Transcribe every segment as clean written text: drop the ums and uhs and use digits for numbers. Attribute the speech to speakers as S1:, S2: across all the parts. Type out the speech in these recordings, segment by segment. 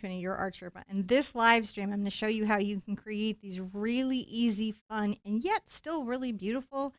S1: Quinny, your art Sherpa. And this live stream, I'm going to show you how you can create these really easy, fun, and yet still really beautiful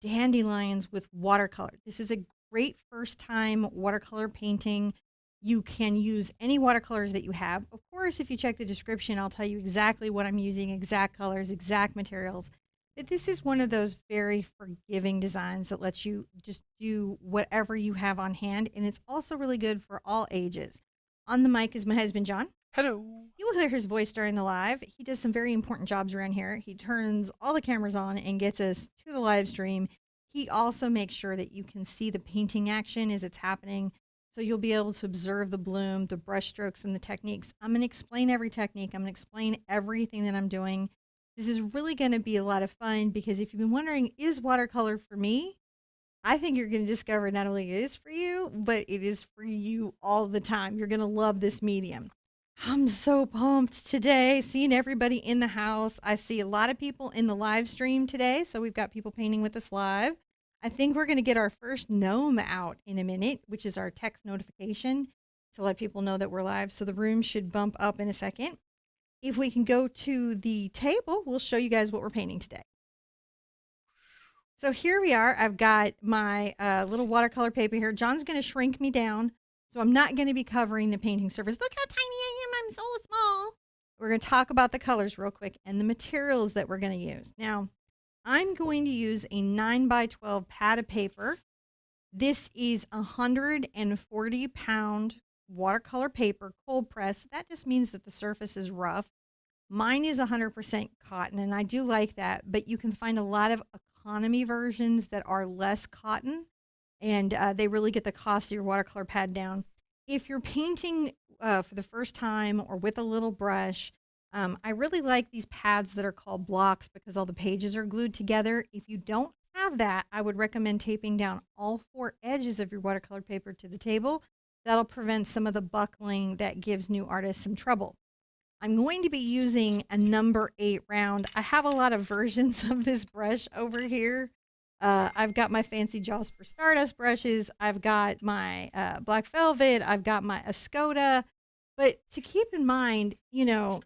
S1: dandelions with watercolor. This is a great first time watercolor painting. You can use any watercolors that you have. Of course, if you check the description, I'll tell you exactly what I'm using, exact colors, exact materials. But this is one of those very forgiving designs that lets you just do whatever you have on hand. And it's also really good for all ages. On the mic is my husband, John.
S2: Hello.
S1: You will hear his voice during the live. He does some very important jobs around here. He turns all the cameras on and gets us to the live stream. He also makes sure that you can see the painting action as it's happening. So you'll be able to observe the bloom, the brush strokes, and the techniques. I'm going to explain every technique. I'm going to explain everything that I'm doing. This is really going to be a lot of fun because if you've been wondering, is watercolor for me? I think you're going to discover not only it is for you, but it is for you all the time. You're going to love this medium. I'm so pumped today, seeing everybody in the house. I see a lot of people in the live stream today, so we've got people painting with us live. I think we're going to get our first gnome out in a minute, which is our text notification to let people know that we're live. So the room should bump up in a second. If we can go to the table, we'll show you guys what we're painting today. So here we are. I've got my little watercolor paper here. John's going to shrink me down, so I'm not going to be covering the painting surface. Look how tiny I am. I'm so small. We're going to talk about the colors real quick and the materials that we're going to use. Now, I'm going to use a 9x12 pad of paper. This is 140-pound watercolor paper, cold press. That just means that the surface is rough. Mine is 100% cotton, and I do like that, but you can find a lot of economy versions that are less cotton, and they really get the cost of your watercolor pad down. If you're painting for the first time or with a little brush, I really like these pads that are called blocks because all the pages are glued together. If you don't have that, I would recommend taping down all 4 edges of your watercolor paper to the table. That'll prevent some of the buckling that gives new artists some trouble. I'm going to be using a number 8 round. I have a lot of versions of this brush over here. I've got my fancy Jazper Stardust brushes. I've got my Black Velvet. I've got my Escoda. But to keep in mind, you know,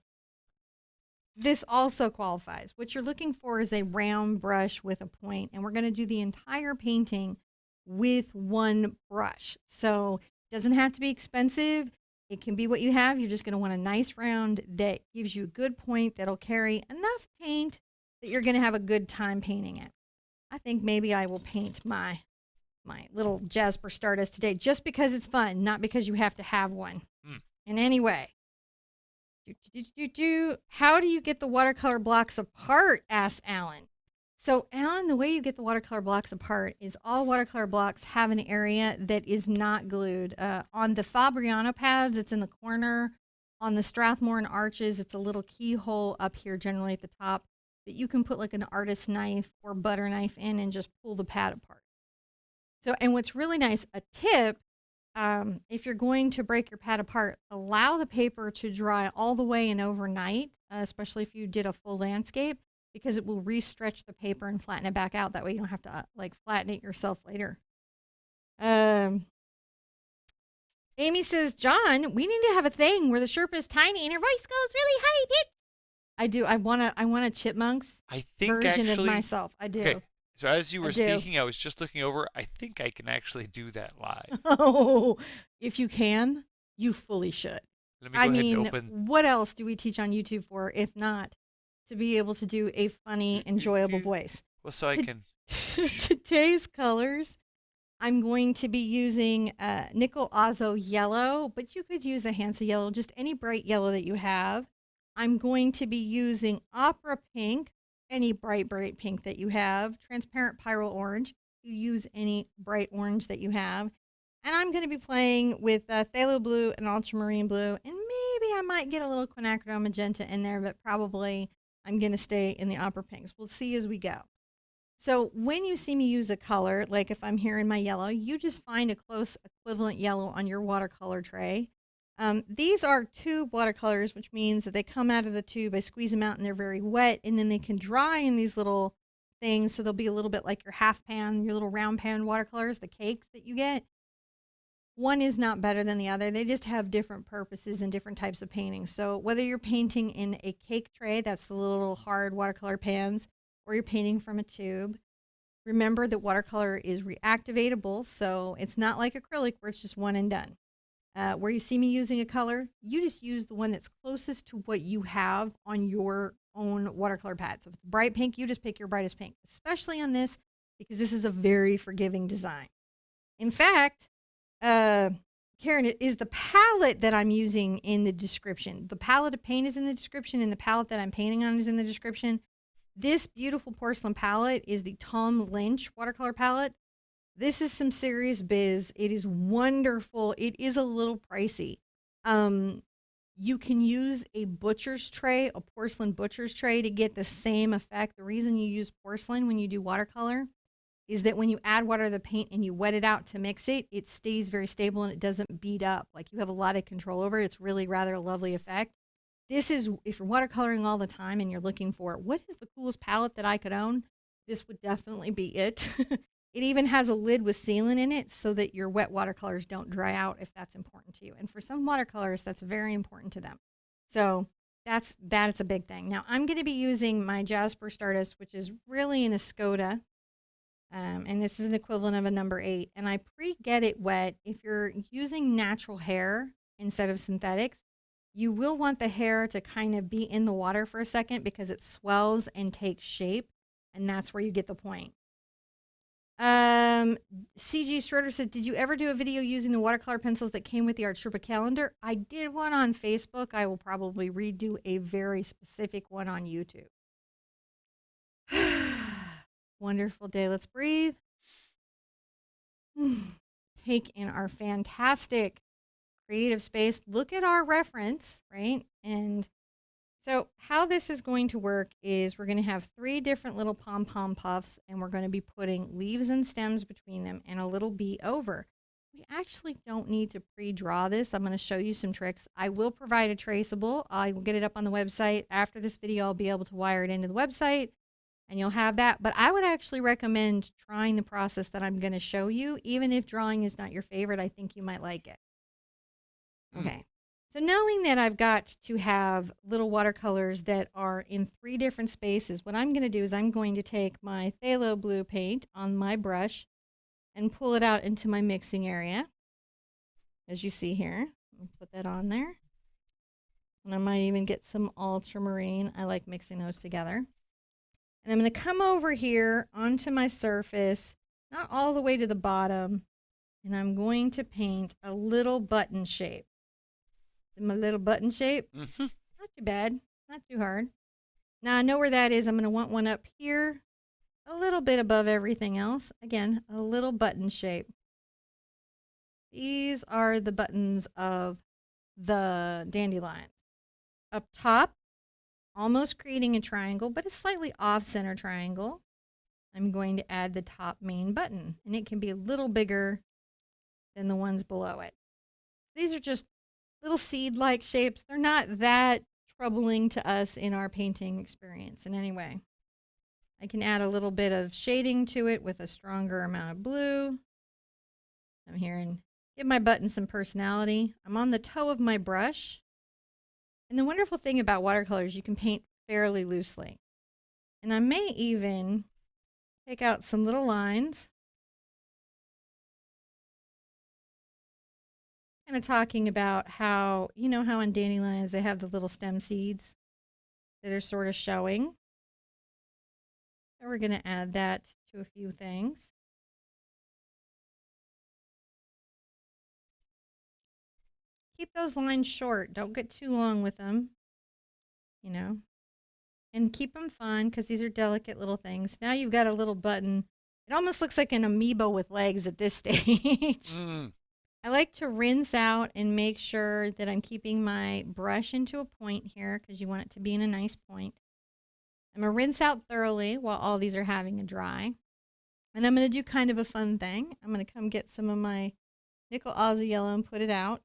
S1: this also qualifies. What you're looking for is a round brush with a point, and we're going to do the entire painting with one brush. So it doesn't have to be expensive. It can be what you have. You're just going to want a nice round that gives you a good point that'll carry enough paint that you're going to have a good time painting it. I think maybe I will paint my little Jazper Stardust today just because it's fun, not because you have to have one. And anyway, how do you get the watercolor blocks apart? Asked Alan. So Alan, the way you get the watercolor blocks apart is all watercolor blocks have an area that is not glued. On the Fabriano pads, it's in the corner. On the Strathmore and Arches, it's a little keyhole up here, generally at the top, that you can put like an artist's knife or butter knife in and just pull the pad apart. So, and what's really nice, a tip, if you're going to break your pad apart, allow the paper to dry all the way and overnight, especially if you did a full landscape, because it will re-stretch the paper and flatten it back out. That way you don't have to like flatten it yourself later. Amy says, John, we need to have a thing where the Sherpa is tiny and her voice goes really high pitched. I do. I want a Chipmunks version of myself. I do.
S2: Okay. So as you were speaking, I was just looking over. I think I can actually do that live.
S1: Oh, if you can, you fully should.
S2: Let me go ahead and open.
S1: What else do we teach on YouTube for, if not to be able to do a funny, enjoyable voice?
S2: Well, so I can.
S1: Today's colors, I'm going to be using Nickel Azo Yellow, but you could use a Hansa Yellow, just any bright yellow that you have. I'm going to be using Opera Pink, any bright pink that you have. Transparent Pyrrole Orange, you use any bright orange that you have. And I'm going to be playing with Phthalo Blue and Ultramarine Blue, and maybe I might get a little Quinacridone Magenta in there, but probably I'm going to stay in the Opera Pinks. We'll see as we go. So when you see me use a color, like if I'm here in my yellow, you just find a close equivalent yellow on your watercolor tray. These are tube watercolors, which means that they come out of the tube. I squeeze them out and they're very wet, and then they can dry in these little things. So they'll be a little bit like your half pan, your little round pan watercolors, the cakes that you get. one is not better than the other. They just have different purposes and different types of painting. So whether you're painting in a cake tray, that's the little hard watercolor pans, or you're painting from a tube, remember that watercolor is reactivatable, so it's not like acrylic where it's just one and done. Where you see me using a color, you just use the one that's closest to what you have on your own watercolor pad. So if it's bright pink, you just pick your brightest pink, especially on this, because this is a very forgiving design. In fact, Karen, is the palette that I'm using in the description. The palette of paint is in the description, and the palette that I'm painting on is in the description. This beautiful porcelain palette is the Tom Lynch watercolor palette. This is some serious biz. It is wonderful. It is a little pricey. You can use a butcher's tray, a porcelain butcher's tray, to get the same effect. The reason you use porcelain when you do watercolor is that when you add water to the paint and you wet it out to mix it, it stays very stable and it doesn't beat up. Like, you have a lot of control over it. It's really rather a lovely effect. This is, if you're watercoloring all the time and you're looking for what is the coolest palette that I could own, this would definitely be it. It even has a lid with sealant in it so that your wet watercolors don't dry out if that's important to you. And for some watercolors, that's very important to them. So that's a big thing. Now, I'm going to be using my Jazper Stardust, which is really an Escoda. And this is an equivalent of a number 8. And I pre-get it wet. If you're using natural hair instead of synthetics, you will want the hair to kind of be in the water for a second because it swells and takes shape. And that's where you get the point. CG Schroeder said, did you ever do a video using the watercolor pencils that came with the Art Sherpa calendar? I did one on Facebook. I will probably redo a very specific one on YouTube. Wonderful day. Let's breathe. Take in our fantastic creative space. Look at our reference, right? And so how this is going to work is we're going to have 3 different little pom-pom puffs, and we're going to be putting leaves and stems between them and a little bee over. We actually don't need to pre-draw this. I'm going to show you some tricks. I will provide a traceable. I will get it up on the website. After this video, I'll be able to wire it into the website, and you'll have that. But I would actually recommend trying the process that I'm going to show you. Even if drawing is not your favorite, I think you might like it. Okay. So knowing that I've got to have little watercolors that are in 3 different spaces, what I'm going to do is I'm going to take my Phthalo Blue paint on my brush and pull it out into my mixing area, as you see here. I'll put that on there. And I might even get some ultramarine. I like mixing those together. And I'm going to come over here onto my surface, not all the way to the bottom, and I'm going to paint a little button shape. My little button shape. Not too bad, not too hard. Now I know where that is. I'm going to want one up here, a little bit above everything else. Again, a little button shape. These are the buttons of the dandelions. Up top, almost creating a triangle, but a slightly off-center triangle. I'm going to add the top main button, and it can be a little bigger than the ones below it. These are just little seed-like shapes. They're not that troubling to us in our painting experience in any way. I can add a little bit of shading to it with a stronger amount of blue. I'm here and give my button some personality. I'm on the toe of my brush. And the wonderful thing about watercolors, you can paint fairly loosely. And I may even take out some little lines. Kind of talking about how, you know how on dandelions they have the little stem seeds that are sort of showing. So we're going to add that to a few things. Keep those lines short. Don't get too long with them, you know. And keep them fun because these are delicate little things. Now you've got a little button. It almost looks like an amoeba with legs at this stage. I like to rinse out and make sure that I'm keeping my brush into a point here because you want it to be in a nice point. I'm going to rinse out thoroughly while all these are having a dry. And I'm going to do kind of a fun thing. I'm going to come get some of my nickel Azo Yellow and put it out.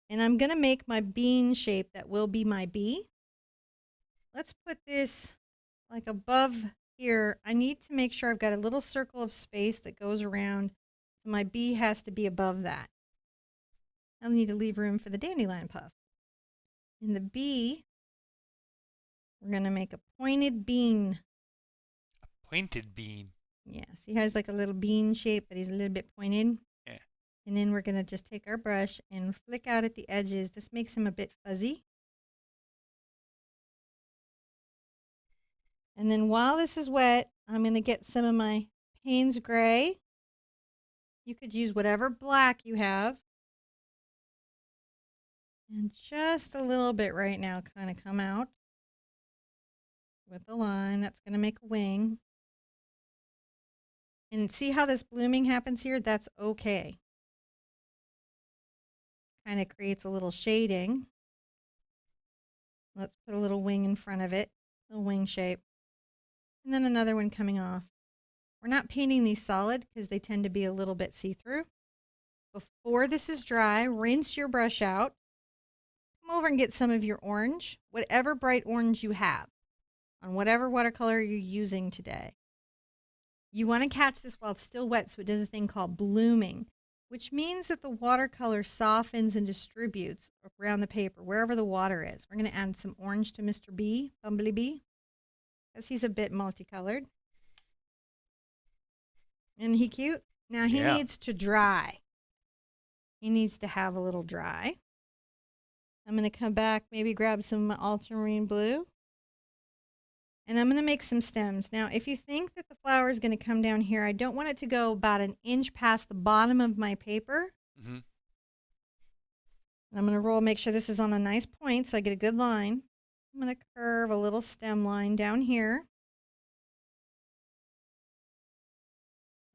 S1: And I'm going to make my bean shape that will be my bee. Let's put this like above here. I need to make sure I've got a little circle of space that goes around So my B has to be above that. I'll need to leave room for the Dandelion Puff. In the B, we're going to make a pointed bean.
S2: A pointed bean?
S1: Yes, he has like a little bean shape, but he's a little bit pointed.
S2: Yeah.
S1: And then we're going to just take our brush and flick out at the edges. This makes him a bit fuzzy. And then while this is wet, I'm going to get some of my Payne's Gray. You could use whatever black you have. And just a little bit right now kind of come out with the line. That's going to make a wing. And see how this blooming happens here? That's okay. Kind of creates a little shading. Let's put a little wing in front of it, a little wing shape. And then another one coming off. We're not painting these solid because they tend to be a little bit see-through. Before this is dry, rinse your brush out. Come over and get some of your orange, whatever bright orange you have, on whatever watercolor you're using today. You want to catch this while it's still wet so it does a thing called blooming, which means that the watercolor softens and distributes around the paper, wherever the water is. We're going to add some orange to Mr. B, Bumblebee, because he's a bit multicolored. Isn't he cute? Now he needs to dry. He needs to have a little dry. I'm going to come back, maybe grab some Ultramarine Blue. And I'm going to make some stems. Now, if you think that the flower is going to come down here, I don't want it to go about an inch past the bottom of my paper.
S2: Mm-hmm.
S1: And I'm going to roll, make sure this is on a nice point so I get a good line. I'm going to curve a little stem line down here.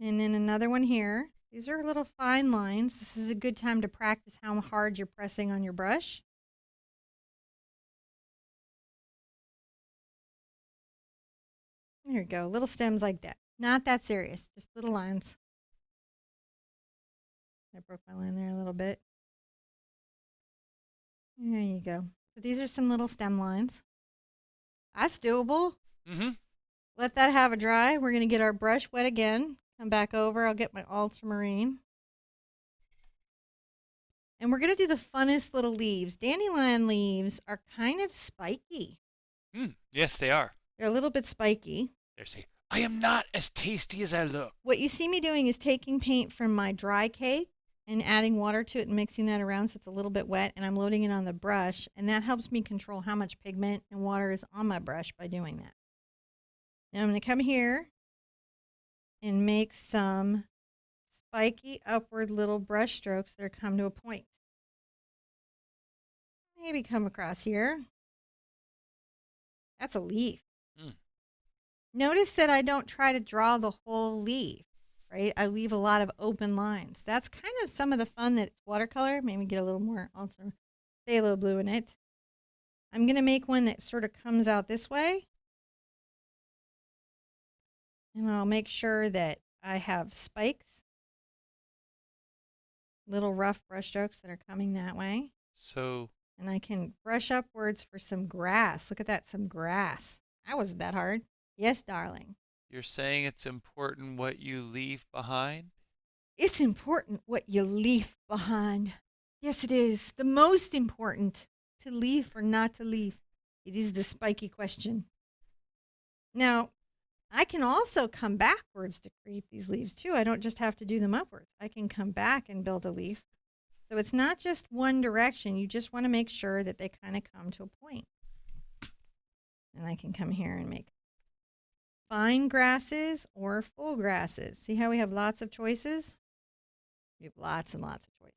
S1: And then another one here. These are little fine lines. This is a good time to practice how hard you're pressing on your brush. There you go, little stems like that. Not that serious, just little lines. I broke my line there a little bit. There you go. So these are some little stem lines. That's doable.
S2: Mm-hmm.
S1: Let that have a dry. We're going to get our brush wet again. Come back over. I'll get my ultramarine. And we're going to do the funnest little leaves. Dandelion leaves are kind of spiky.
S2: Yes, they are.
S1: They're a little bit spiky.
S2: They're saying, I am not as tasty as I look.
S1: What you see me doing is taking paint from my dry cake and adding water to it and mixing that around so it's a little bit wet, and I'm loading it on the brush, and that helps me control how much pigment and water is on my brush by doing that. Now I'm going to come here and make some spiky upward little brush strokes that are come to a point. Maybe come across here. That's a leaf. Notice that I don't try to draw the whole leaf, right? I leave a lot of open lines. That's kind of some of the fun that it's watercolor. Maybe get a little more also phthalo blue in it. I'm going to make one that sort of comes out this way. And I'll make sure that I have spikes, little rough brush strokes that are coming that way. And I can brush upwards for some grass. Look at that, some grass. That wasn't that hard. Yes, darling.
S2: You're saying it's important what you leave behind?
S1: It's important what you leave behind. Yes, it is. The most important, to leave or not to leave. It is the spiky question. Now, I can also come backwards to create these leaves too. I don't just have to do them upwards. I can come back and build a leaf. So it's not just one direction. You just want to make sure that they kind of come to a point. And I can come here and make fine grasses or full grasses. See how we have lots of choices? We have lots and lots of choices.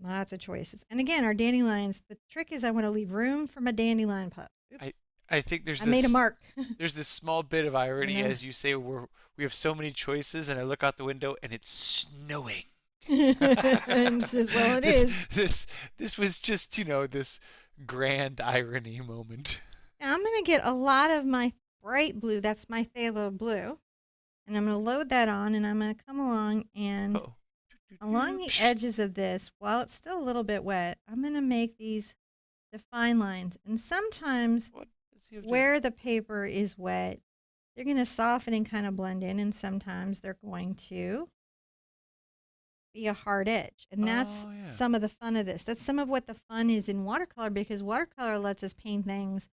S1: Lots of choices. And again, our dandelions, the trick is I want to leave room for my dandelion puff. Oops.
S2: I think there's
S1: I made a mark.
S2: There's this small bit of irony as you say we have so many choices, and I look out the window and it's snowing.
S1: And says, well, it is.
S2: This was just, this grand irony moment.
S1: Now I'm going to get a lot of my bright blue. That's my phthalo blue. And I'm going to load that on, and I'm going to come along and along the edges of this, while it's still a little bit wet, I'm going to make these define lines. And sometimes where the paper is wet, they're going to soften and kind of blend in, and sometimes they're going to be a hard edge. And that's some of the fun of this. That's some of what the fun is in watercolor, because watercolor lets us paint things,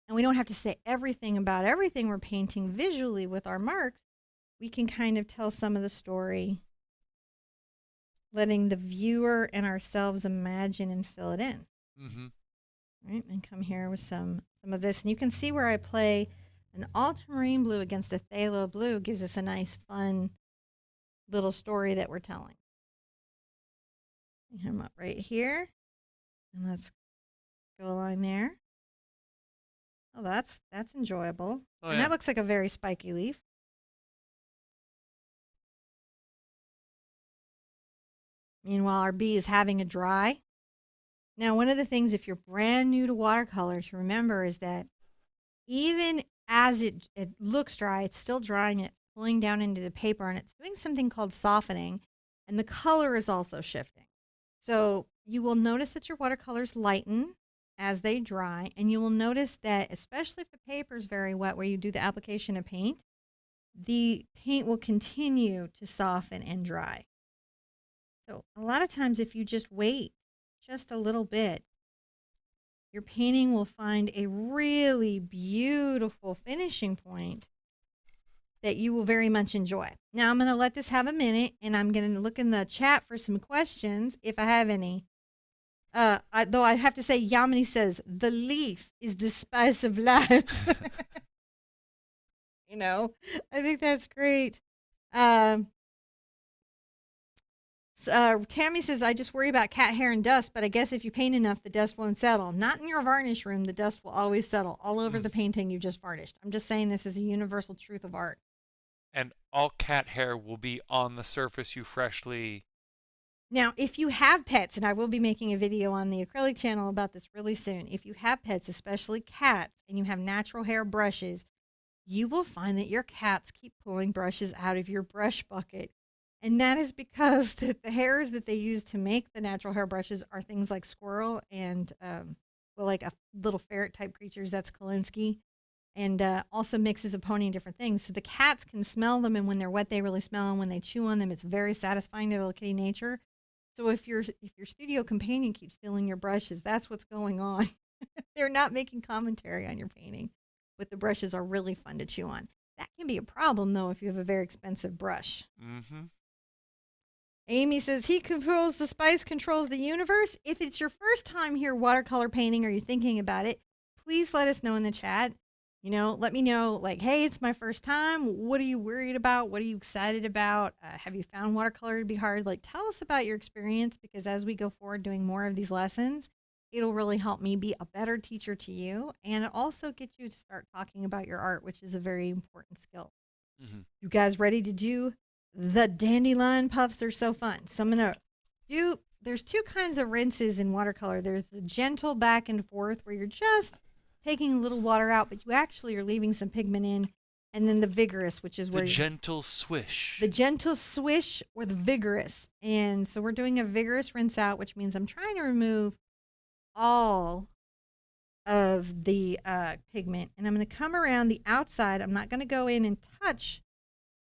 S1: and we don't have to say everything about everything we're painting visually with our marks. We can kind of tell some of the story, letting the viewer and ourselves imagine and fill it in. Right, and come here with some of this. And you can see where I play an ultramarine blue against a phthalo blue gives us a nice, fun little story that we're telling. Bring him up right here. And let's go along there. Oh, that's enjoyable. Oh, and that looks like a very spiky leaf. Meanwhile, our bee is having a dry. Now, one of the things, if you're brand new to watercolor, to remember is that even as it looks dry, it's still drying, and it's pulling down into the paper, and it's doing something called softening, and the color is also shifting. So you will notice that your watercolors lighten as they dry, and you will notice that, especially if the paper is very wet where you do the application of paint, the paint will continue to soften and dry. So a lot of times if you just wait just a little bit, your painting will find a really beautiful finishing point that you will very much enjoy. Now I'm going to let this have a minute, and I'm going to look in the chat for some questions if I have any. Though I have to say, Yamini says, the leaf is the spice of life. You know, I think that's great. Tammy says, I just worry about cat hair and dust, but I guess if you paint enough, the dust won't settle. Not in your varnish room. The dust will always settle all over the painting you just varnished. I'm just saying this is a universal truth of art.
S2: And all cat hair will be on the surface you freshly...
S1: Now, if you have pets, and I will be making a video on the acrylic channel about this really soon, if you have pets, especially cats, and you have natural hair brushes, you will find that your cats keep pulling brushes out of your brush bucket. And that is because the hairs that they use to make the natural hair brushes are things like squirrel and, like a little ferret type creatures. That's Kolinsky. And also mixes of pony and different things. So the cats can smell them, and when they're wet, they really smell them. When they chew on them, it's very satisfying to their little kitty nature. So if your studio companion keeps stealing your brushes, that's what's going on. They're not making commentary on your painting, but the brushes are really fun to chew on. That can be a problem, though, if you have a very expensive brush. Amy says, he controls the spice, controls the universe. If it's your first time here watercolor painting, or you're thinking about it, please let us know in the chat. You know, let me know, like, hey, it's my first time. What are you worried about? What are you excited about? Have you found watercolor to be hard? Like, tell us about your experience, because as we go forward doing more of these lessons, it'll really help me be a better teacher to you, and it also get you to start talking about your art, which is a very important skill. You guys ready to do the Dandelion Puffs? Are so fun. So I'm going to do, there's two kinds of rinses in watercolor. There's the gentle back and forth where you're just taking a little water out, but you actually are leaving some pigment in, and then the vigorous, which is where
S2: the gentle swish.
S1: The gentle swish or the vigorous. And so we're doing a vigorous rinse out, which means I'm trying to remove all of the pigment, and I'm going to come around the outside. I'm not going to go in and touch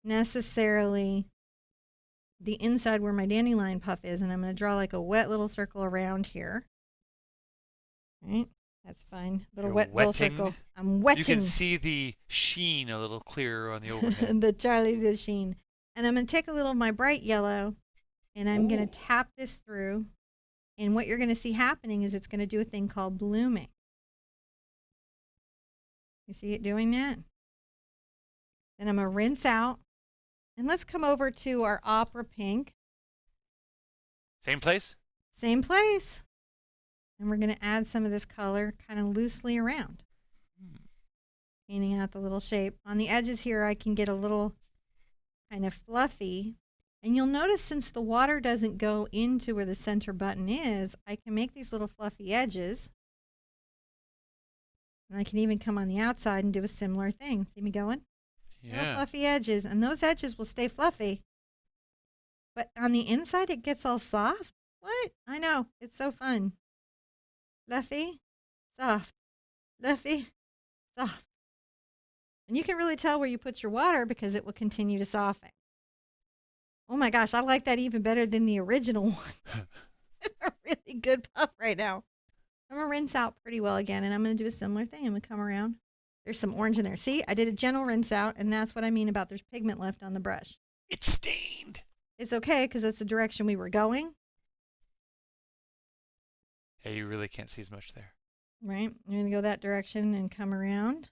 S1: necessarily the inside where my dandelion puff is, and I'm going to draw like a wet little circle around here. Right? That's fine. Little little circle. I'm wetting.
S2: You can see the sheen a little clearer on the overhead.
S1: the sheen. And I'm going to take a little of my bright yellow, and I'm going to tap this through. And what you're going to see happening is it's going to do a thing called blooming. You see it doing that? Then I'm going to rinse out. And let's come over to our opera pink.
S2: Same place?
S1: Same place. And we're going to add some of this color kind of loosely around. Painting out the little shape. On the edges here, I can get a little kind of fluffy. And you'll notice, since the water doesn't go into where the center button is, I can make these little fluffy edges. And I can even come on the outside and do a similar thing. See me going?
S2: Yeah.
S1: Little fluffy edges. And those edges will stay fluffy. But on the inside, it gets all soft. What? I know. It's so fun. Fluffy. soft, fluffy, soft. And you can really tell where you put your water because it will continue to soften. Oh my gosh, I like that even better than the original one. It's a really good puff right now. I'm going to rinse out pretty well again, and I'm going to do a similar thing. I'm going to come around. There's some orange in there. See, I did a gentle rinse out, and that's what I mean about there's pigment left on the brush.
S2: It's stained.
S1: It's okay because that's the direction we were going.
S2: Yeah, you really can't see as much there.
S1: Right? I'm going to go that direction and come around.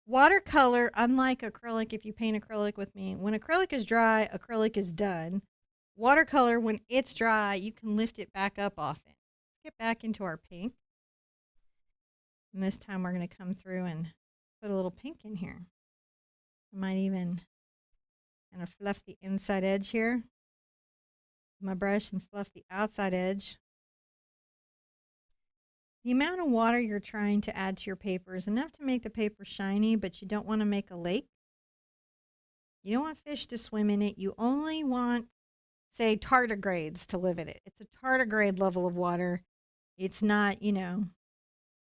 S1: Watercolor, unlike acrylic, if you paint acrylic with me, when acrylic is dry, acrylic is done. Watercolor, when it's dry, you can lift it back up off it. Let's get back into our pink. And this time we're going to come through and put a little pink in here. I might even kind of fluff the inside edge here. My brush and fluff the outside edge. The amount of water you're trying to add to your paper is enough to make the paper shiny, but you don't want to make a lake. You don't want fish to swim in it. You only want, say, tardigrades to live in it. It's a tardigrade level of water. It's not, you know,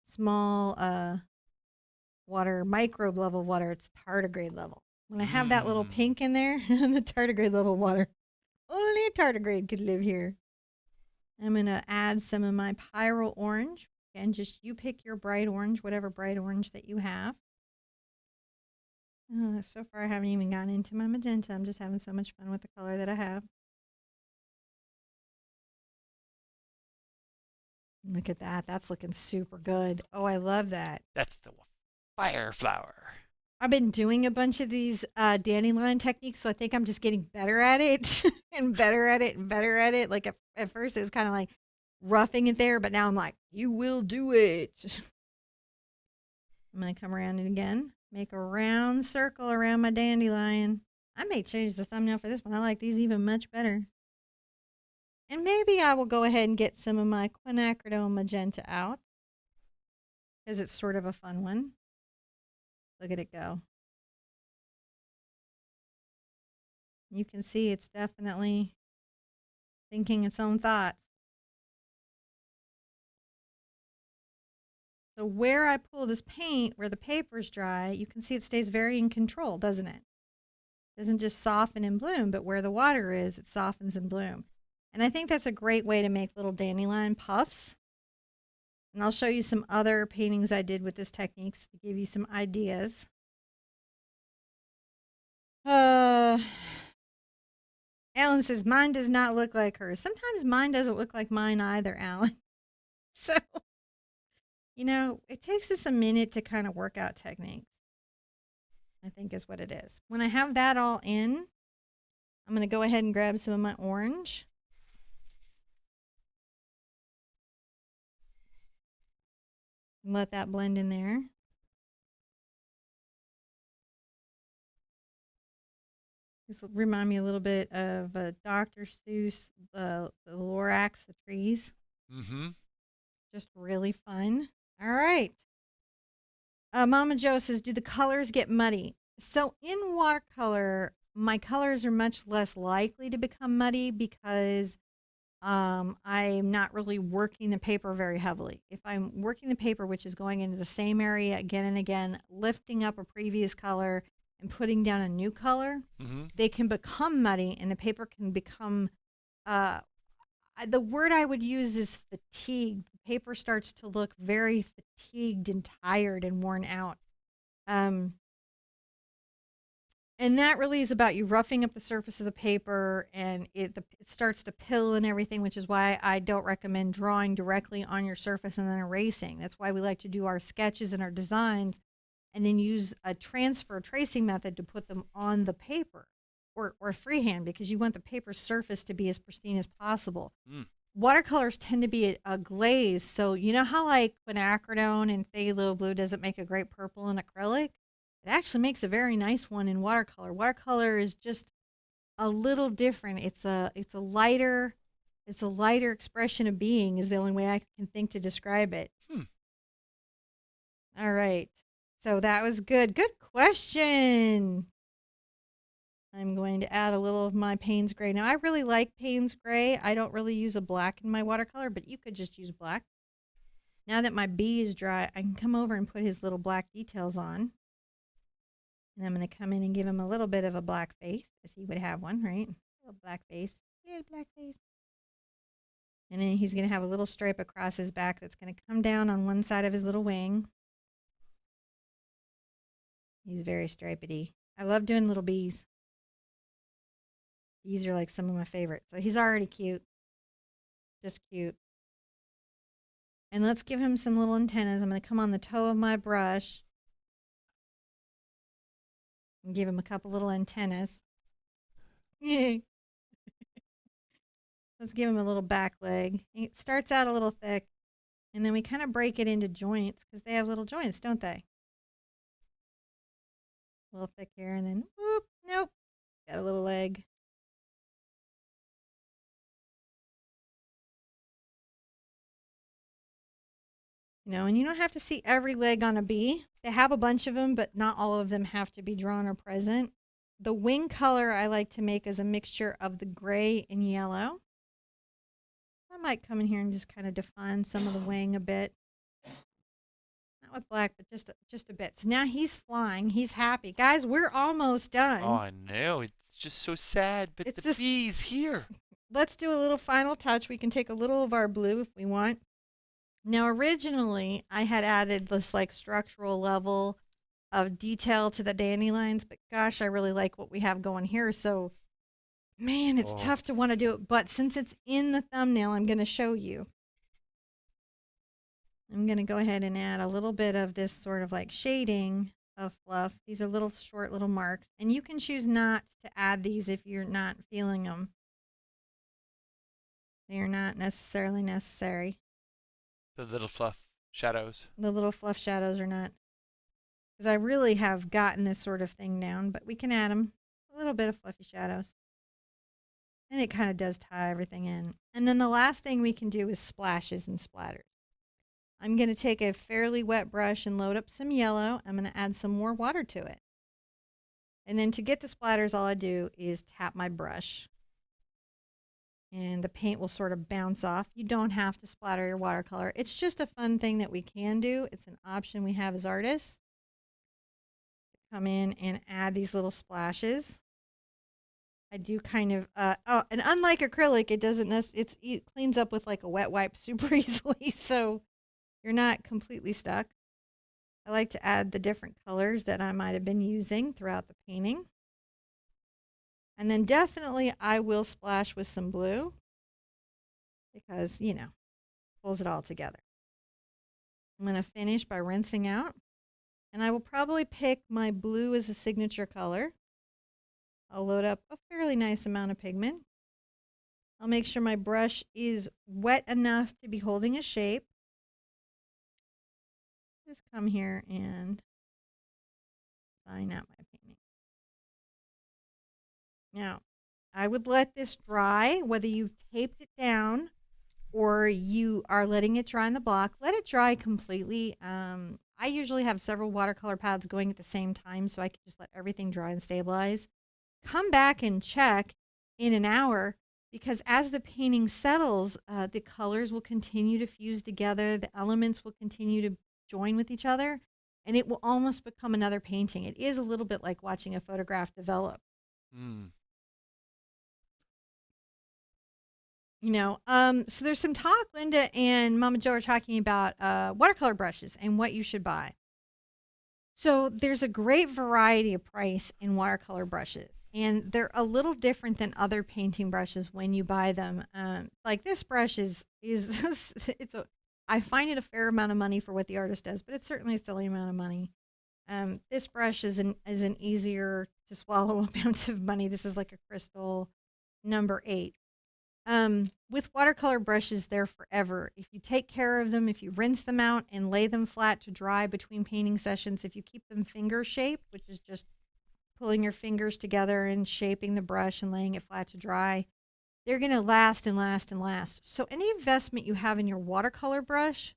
S1: small water, microbe level water. It's tardigrade level. When I have that little pink in there, the tardigrade level water, only a tardigrade could live here. I'm going to add some of my Pyrrole orange. And just you pick your bright orange, whatever bright orange that you have. So far I haven't even gotten into my magenta. I'm just having so much fun with the color that I have. Look at that. That's looking super good. Oh, I love that.
S2: That's the fire flower.
S1: I've been doing a bunch of these dandelion techniques, so I think I'm just getting better at it and better at it and better at it. Like at first it was kind of like roughing it there, but now I'm like, you will do it. I'm going to come around it again. Make a round circle around my dandelion. I may change the thumbnail for this one. I like these even much better. And maybe I will go ahead and get some of my Quinacridone Magenta out because it's sort of a fun one. Look at it go. You can see it's definitely thinking its own thoughts. So where I pull this paint, where the paper's dry, you can see it stays very in control, doesn't it? It doesn't just soften and bloom, but where the water is, it softens and bloom. And I think that's a great way to make little dandelion puffs. And I'll show you some other paintings I did with this technique to give you some ideas. Alan says, mine does not look like hers. Sometimes mine doesn't look like mine either, Alan. So, you know, it takes us a minute to kind of work out techniques, I think is what it is. When I have that all in, I'm going to go ahead and grab some of my orange. And let that blend in there. This will remind me a little bit of Dr. Seuss, the Lorax, the trees.
S2: Mm-hmm.
S1: Just really fun. All right. Mama Jo says, do the colors get muddy? So in watercolor, my colors are much less likely to become muddy because I'm not really working the paper very heavily. If I'm working the paper, which is going into the same area again and again, lifting up a previous color and putting down a new color, they can become muddy and the paper can become, the word I would use is fatigued. The paper starts to look very fatigued and tired and worn out. And that really is about you roughing up the surface of the paper, and it starts to pill and everything, which is why I don't recommend drawing directly on your surface and then erasing. That's why we like to do our sketches and our designs and then use a transfer tracing method to put them on the paper or freehand, because you want the paper surface to be as pristine as possible. Watercolors tend to be a glaze. So you know how like quinacridone and phthalo blue doesn't make a great purple in acrylic? It actually makes a very nice one in watercolor. Watercolor is just a little different. It's a lighter expression of being is the only way I can think to describe it. All right. So that was good. Good question. I'm going to add a little of my Payne's Gray. Now, I really like Payne's Gray. I don't really use a black in my watercolor, but you could just use black. Now that my bee is dry, I can come over and put his little black details on. And I'm going to come in and give him a little bit of a black face, as he would have one, right? A little black face. Little black face. And then he's going to have a little stripe across his back that's going to come down on one side of his little wing. He's very stripedy. I love doing little bees. Bees are like some of my favorites. So he's already cute. Just cute. And let's give him some little antennas. I'm going to come on the toe of my brush and give him a couple little antennas. Let's give him a little back leg. It starts out a little thick, and then we kind of break it into joints because they have little joints, don't they? A little thick here, and then, whoop, nope, got a little leg. You know, and you don't have to see every leg on a bee. They have a bunch of them, but not all of them have to be drawn or present. The wing color I like to make is a mixture of the gray and yellow. I might come in here and just kind of define some of the wing a bit. Not with black, but just a bit. So now he's flying. He's happy. Guys, we're almost done.
S2: Oh, I know. It's just so sad, but the bee's here.
S1: Let's do a little final touch. We can take a little of our blue if we want. Now, originally, I had added this like structural level of detail to the dandelions, but gosh, I really like what we have going here. So, man, it's tough to want to do it. But since it's in the thumbnail, I'm going to show you. I'm going to go ahead and add a little bit of this sort of like shading of fluff. These are little short little marks. And you can choose not to add these if you're not feeling them. They are not necessarily necessary.
S2: The little fluff shadows.
S1: The little fluff shadows are not. Because I really have gotten this sort of thing down, but we can add them. A little bit of fluffy shadows. And it kind of does tie everything in. And then the last thing we can do is splashes and splatters. I'm going to take a fairly wet brush and load up some yellow. I'm going to add some more water to it. And then to get the splatters, all I do is tap my brush. And the paint will sort of bounce off. You don't have to splatter your watercolor. It's just a fun thing that we can do. It's an option we have as artists. Come in and add these little splashes. I do kind of, and unlike acrylic, it cleans up with like a wet wipe super easily, so you're not completely stuck. I like to add the different colors that I might have been using throughout the painting. And then definitely I will splash with some blue because, you know, pulls it all together. I'm going to finish by rinsing out. And I will probably pick my blue as a signature color. I'll load up a fairly nice amount of pigment. I'll make sure my brush is wet enough to be holding a shape. Just come here and sign out my painting. Now, I would let this dry, whether you've taped it down or you are letting it dry in the block. Let it dry completely. I usually have several watercolor pads going at the same time, so I can just let everything dry and stabilize. Come back and check in an hour, because as the painting settles, the colors will continue to fuse together, the elements will continue to join with each other, and it will almost become another painting. It is a little bit like watching a photograph develop. You know, so there's some talk. Linda and Mama Jo are talking about watercolor brushes and what you should buy. So there's a great variety of price in watercolor brushes, and they're a little different than other painting brushes when you buy them. Like this brush I find it a fair amount of money for what the artist does, but it's certainly a silly amount of money. This brush is an easier to swallow amount of money. This is like a crystal number 8. With watercolor brushes, they're forever. If you take care of them, if you rinse them out and lay them flat to dry between painting sessions, if you keep them finger shaped, which is just pulling your fingers together and shaping the brush and laying it flat to dry, they're going to last and last and last. So any investment you have in your watercolor brush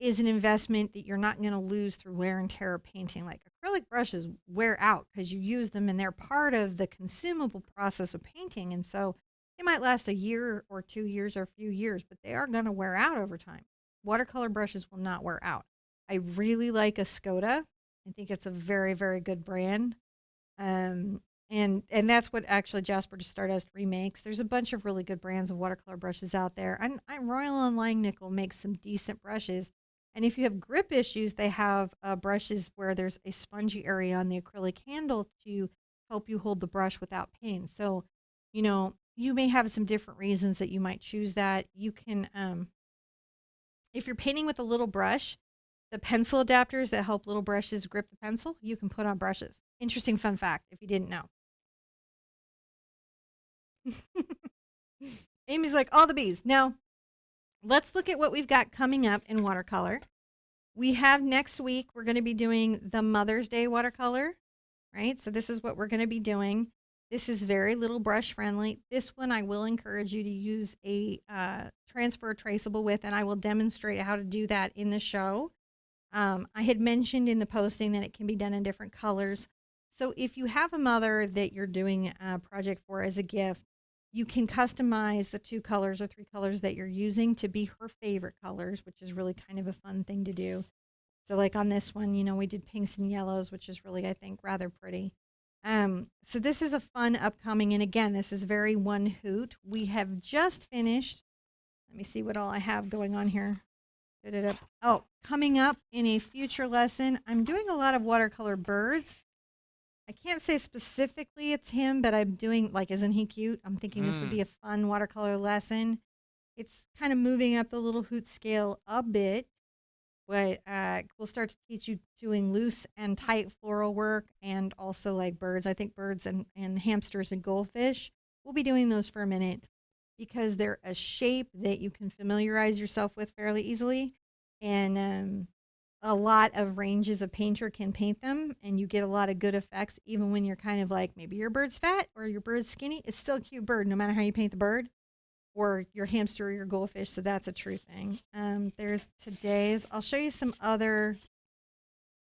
S1: is an investment that you're not going to lose through wear and tear of painting. Like acrylic brushes wear out because you use them and they're part of the consumable process of painting. And so they might last a year or 2 years or a few years, but they are going to wear out over time. watercolor brushes will not wear out. I really like Escoda. I think it's a very, very good brand. And that's what actually Jazper Stardust remakes. There's a bunch of really good brands of watercolor brushes out there. And Royal and Langnickel makes some decent brushes. And if you have grip issues, they have brushes where there's a spongy area on the acrylic handle to help you hold the brush without pain. So, you know, you may have some different reasons that you might choose that. You can, if you're painting with a little brush, the pencil adapters that help little brushes grip the pencil, you can put on brushes. Interesting fun fact if you didn't know. Amy's like, all the bees. Now, let's look at what we've got coming up in watercolor. We have next week, we're going to be doing the Mother's Day watercolor, right? So this is what we're going to be doing. This is very little brush friendly. This one I will encourage you to use a transfer traceable with, and I will demonstrate how to do that in the show. I had mentioned in the posting that it can be done in different colors. So if you have a mother that you're doing a project for as a gift, you can customize the 2 colors or 3 colors that you're using to be her favorite colors, which is really kind of a fun thing to do. So like on this one, you know, we did pinks and yellows, which is really, I think, rather pretty. So this is a fun upcoming, and again, this is very one hoot. We have just finished. Let me see what all I have going on here. Oh, coming up in a future lesson, I'm doing a lot of watercolor birds. I can't say specifically it's him, but I'm doing, like, isn't he cute? I'm thinking this would be a fun watercolor lesson. It's kind of moving up the little hoot scale a bit, but we'll start to teach you doing loose and tight floral work and also like birds. I think birds and hamsters and goldfish. We'll be doing those for a minute because they're a shape that you can familiarize yourself with fairly easily. And a lot of ranges of painter can paint them, and you get a lot of good effects even when you're kind of like, maybe your bird's fat or your bird's skinny. It's still a cute bird no matter how you paint the bird, or your hamster or your goldfish. So that's a true thing. There's today's. I'll show you some other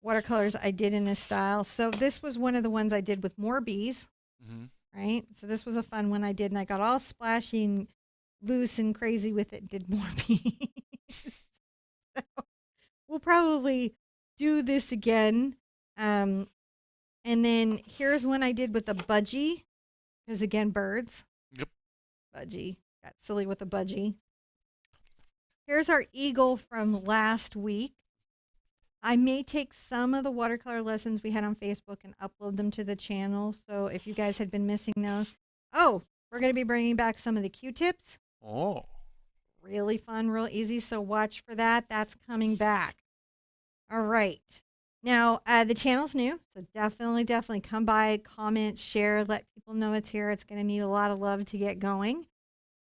S1: watercolors I did in this style. So this was one of the ones I did with more bees, right? So this was a fun one I did, and I got all splashy and loose and crazy with it, did more bees. So we'll probably do this again. And then here's one I did with a budgie, because again, birds.
S2: Yep.
S1: Budgie. Got silly with a budgie. Here's our eagle from last week. I may take some of the watercolor lessons we had on Facebook and upload them to the channel. So if you guys had been missing those. Oh, we're going to be bringing back some of the Q-tips.
S2: Oh.
S1: Really fun, real easy. So watch for that. That's coming back. All right. Now, the channel's new, so definitely come by, comment, share, let people know it's here. It's going to need a lot of love to get going.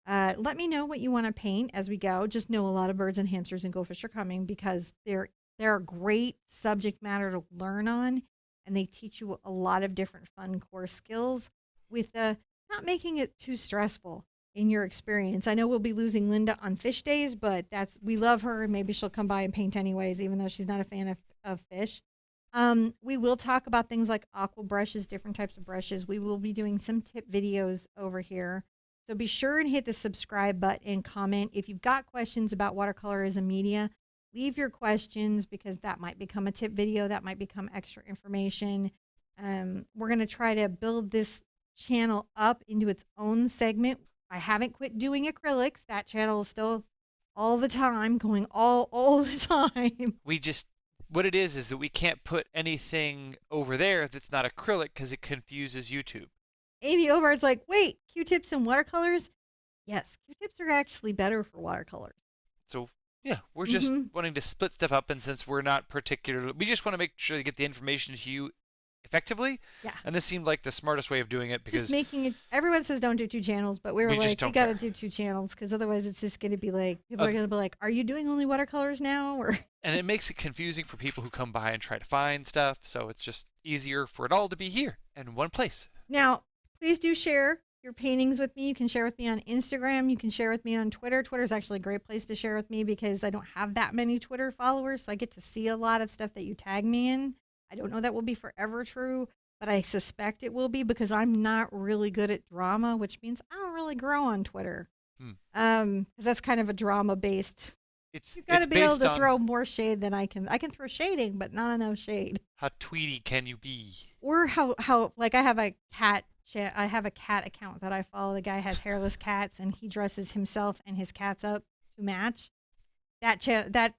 S1: Let me know what you want to paint as we go. Just know a lot of birds and hamsters and goldfish are coming because they're a great subject matter to learn on, and they teach you a lot of different fun core skills with not making it too stressful in your experience. I know we'll be losing Linda on fish days, but we love her, and maybe she'll come by and paint anyways, even though she's not a fan of fish. We will talk about things like aqua brushes, different types of brushes. We will be doing some tip videos over here. So be sure and hit the subscribe button and comment. If you've got questions about watercolor as a media, leave your questions because that might become a tip video. That might become extra information. We're going to try to build this channel up into its own segment. I haven't quit doing acrylics. That channel is still all the time going all the time.
S2: What it is that we can't put anything over there that's not acrylic because it confuses YouTube.
S1: Amy Obart's like, wait, Q-tips and watercolors? Yes, Q-tips are actually better for watercolors.
S2: So, yeah, we're just wanting to split stuff up, and since we're not we just want to make sure to get the information to you effectively.
S1: Yeah.
S2: And this seemed like the smartest way of doing it because
S1: just making it. Everyone says don't do 2 channels, but we got to do 2 channels because otherwise it's just going to be like people are going to be like, "Are you doing only watercolors now?" Or
S2: and it makes it confusing for people who come by and try to find stuff. So it's just easier for it all to be here in one place.
S1: Now, please do share your paintings with me. You can share with me on Instagram. You can share with me on Twitter. Twitter is actually a great place to share with me because I don't have that many Twitter followers, so I get to see a lot of stuff that you tag me in. I don't know that will be forever true, but I suspect it will be because I'm not really good at drama, which means I don't really grow on Twitter. Because that's kind of a drama-based You've got to be able
S2: based
S1: to
S2: on
S1: throw more shade than I can. I can throw shading, but not enough shade.
S2: how tweedy can you be?
S1: Or how like I have a cat account that I follow. The guy has hairless cats, and he dresses himself and his cats up to match. That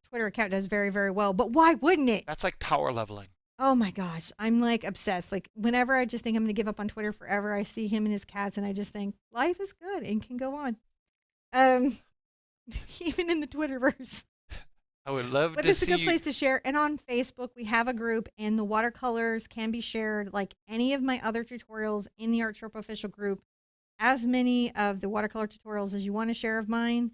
S1: Twitter account does very, very well. But why wouldn't it?
S2: That's like power leveling.
S1: Oh my gosh, I'm like obsessed. Like whenever I just think I'm going to give up on Twitter forever, I see him and his cats, and I just think life is good and can go on. Even in the Twitterverse.
S2: I would love
S1: But
S2: to
S1: it's
S2: see.
S1: a good place to share. And on Facebook, we have a group, and the watercolors can be shared like any of my other tutorials in the Art Sherpa official group. As many of the watercolor tutorials as you want to share of mine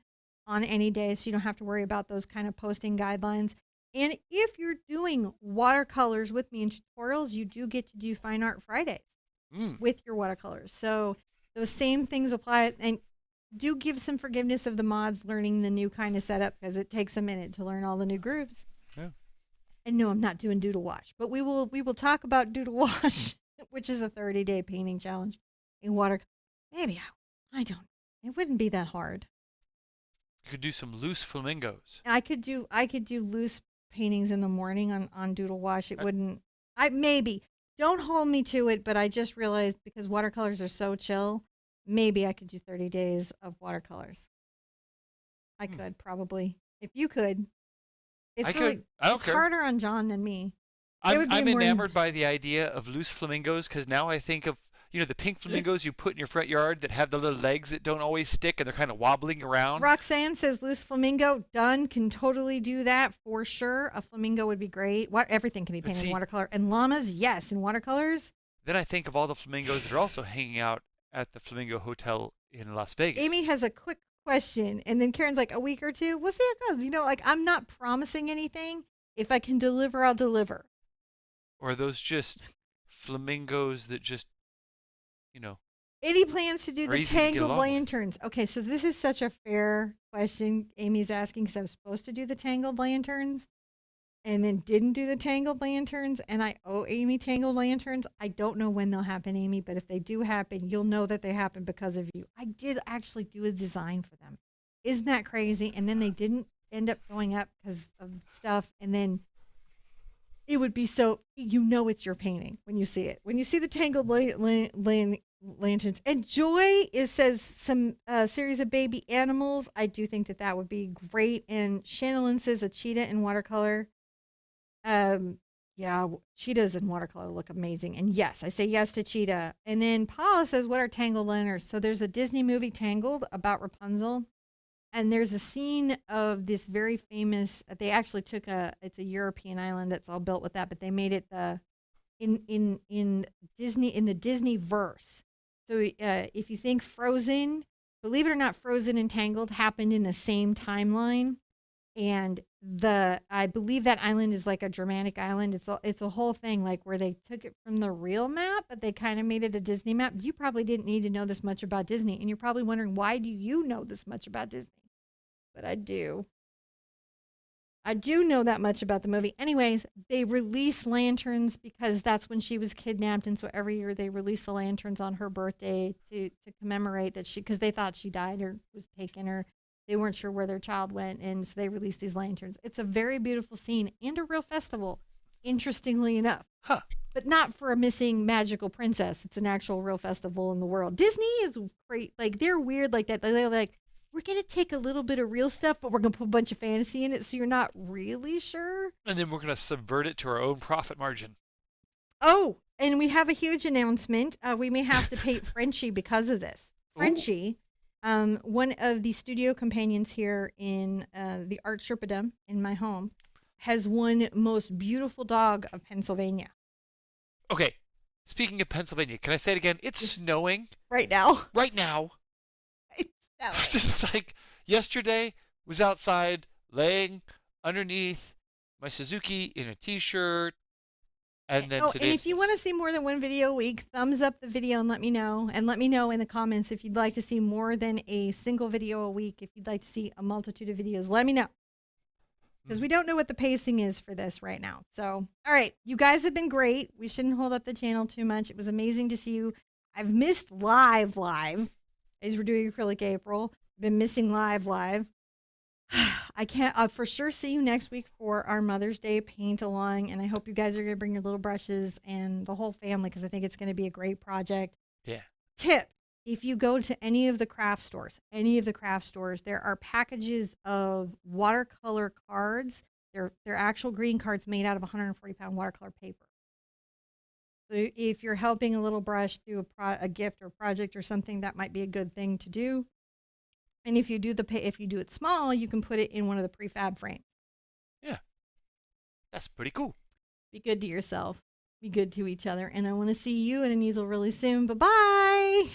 S1: on any day, so you don't have to worry about those kind of posting guidelines. And if you're doing watercolors with me in tutorials, you do get to do Fine Art Fridays with your watercolors. So those same things apply. And do give some forgiveness of the mods learning the new kind of setup, because it takes a minute to learn all the new grooves.
S2: Yeah.
S1: And no, I'm not doing Doodle Wash, but we will talk about Doodle Wash, which is a 30-day painting challenge in water. Maybe I don't. It wouldn't be that hard.
S2: You could do some loose flamingos.
S1: I could do loose paintings in the morning on Doodle Wash. It wouldn't. Maybe don't hold me to it, but I just realized because watercolors are so chill. Maybe I could do 30 days of watercolors. I could probably. If you could.
S2: I don't care.
S1: Harder on John than me.
S2: I'm enamored by the idea of loose flamingos, because now I think of, the pink flamingos you put in your front yard that have the little legs that don't always stick and they're kind of wobbling around.
S1: Roxanne says loose flamingo. Done. Can totally do that for sure. A flamingo would be great. Everything can be painted in watercolor. And llamas, yes, in watercolors.
S2: Then I think of all the flamingos that are also hanging out at the Flamingo Hotel in Las Vegas.
S1: Amy has a quick question, and then Karen's like, a week or two? We'll see how it goes. I'm not promising anything. If I can deliver, I'll deliver.
S2: Or are those just flamingos that just,
S1: Any plans to do the tangled lanterns? Okay, so this is such a fair question Amy's asking, because I was supposed to do the tangled lanterns and then didn't do the tangled lanterns, and I owe Amy tangled lanterns. I don't know when they'll happen, Amy, but if they do happen, you'll know that they happen because of you. I did actually do a design for them. Isn't that crazy? And then they didn't end up going up because of stuff, and then it would be so, it's your painting when you see it. When you see the tangled lanterns. And Joy says some series of baby animals. I do think that would be great. And Shannon says a cheetah in watercolor. Yeah, cheetahs in watercolor look amazing. And yes, I say yes to cheetah. And then Paula says, what are tangled lanterns? So there's a Disney movie, Tangled, about Rapunzel. And there's a scene of this very famous, they actually took it's a European island that's all built with that, but they made it in Disney, in the Disney verse. So if you think Frozen, believe it or not, Frozen and Tangled happened in the same timeline. And I believe that island is like a Germanic island. It's a whole thing, like where they took it from the real map, but they kind of made it a Disney map. You probably didn't need to know this much about Disney, and you're probably wondering, why do you know this much about Disney? But I do. I do know that much about the movie. Anyways, they release lanterns because that's when she was kidnapped, and so every year they release the lanterns on her birthday to commemorate that because they thought she died or was taken, or they weren't sure where their child went, and so they released these lanterns. It's a very beautiful scene and a real festival, interestingly enough.
S2: Huh.
S1: But not for a missing magical princess. It's an actual real festival in the world. Disney is great. Like, they're weird like that. They're like, we're going to take a little bit of real stuff, but we're going to put a bunch of fantasy in it, so you're not really sure.
S2: And then we're going to subvert it to our own profit margin.
S1: Oh, and we have a huge announcement. We may have to pay Frenchie because of this. Frenchie, one of the studio companions here in the Art Sherpa in my home, has won most beautiful dog of Pennsylvania.
S2: Okay, speaking of Pennsylvania, can I say it again? It's snowing.
S1: Right now.
S2: Right now.
S1: It's
S2: just like yesterday was outside laying underneath my Suzuki in a t-shirt, and then today.
S1: And if you want to see more than one video a week, thumbs up the video and let me know. And let me know in the comments if you'd like to see more than a single video a week. If you'd like to see a multitude of videos, let me know. Because we don't know what the pacing is for this right now. So, all right, you guys have been great. We shouldn't hold up the channel too much. It was amazing to see you. I've missed live. As we're doing Acrylic April. Been missing live. I I can't for sure see you next week for our Mother's Day paint along, and I hope you guys are going to bring your little brushes and the whole family because I think it's going to be a great project.
S2: Yeah.
S1: Tip: if you go to any of the craft stores, there are packages of watercolor cards. They're actual green cards made out of 140-pound watercolor paper. So if you're helping a little brush do a gift or project or something, that might be a good thing to do. And if you do it small, you can put it in one of the prefab frames.
S2: Yeah. That's pretty cool.
S1: Be good to yourself. Be good to each other. And I want to see you and an easel really soon. Bye-bye.